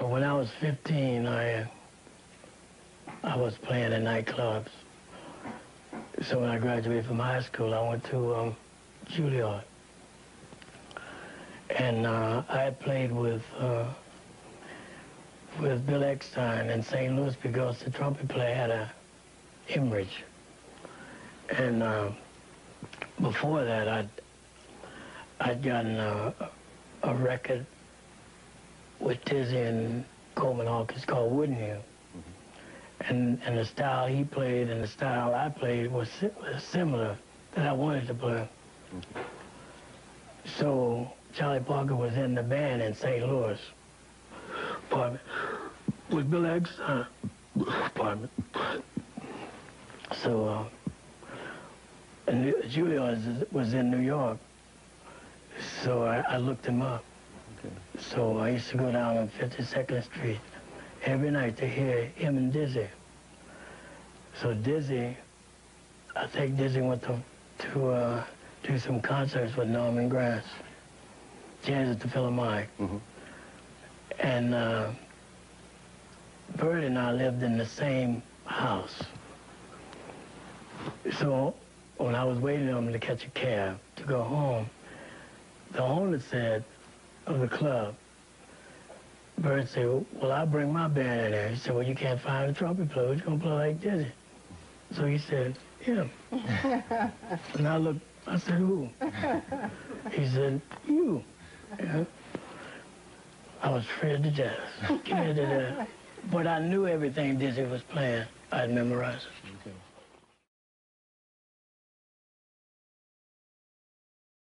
When I was 15, I was playing in nightclubs. So when I graduated from high school, I went to Juilliard. And I had played with Bill Eckstine in St. Louis because the trumpet player had a hemorrhage. And before that, I'd gotten a record with Dizzy and Coleman Hawkins called Wouldn't You? And the style he played and the style I played was similar that I wanted to play. So Charlie Parker was in the band in St. Louis, pardon me, with Bill Eckstine, pardon me. So Juilliard was in New York, so I looked him up. Okay. So I used to go down on 52nd Street every night to hear him and Dizzy. So Dizzy, I think Dizzy went to do some concerts with Norman Granz, Jazz at the Philharmonic. And Bird and I lived in the same house. So when I was waiting on him to catch a cab to go home, the owner said, of the club, Bird said, well, I'll bring my band in there. He said, well, you can't find a trumpet player. Who's going to play like Dizzy? So he said, him. And I looked, I said, who? He said, you. Yeah. I was afraid to death. But I knew everything Dizzy was playing. I'd memorized it. Okay.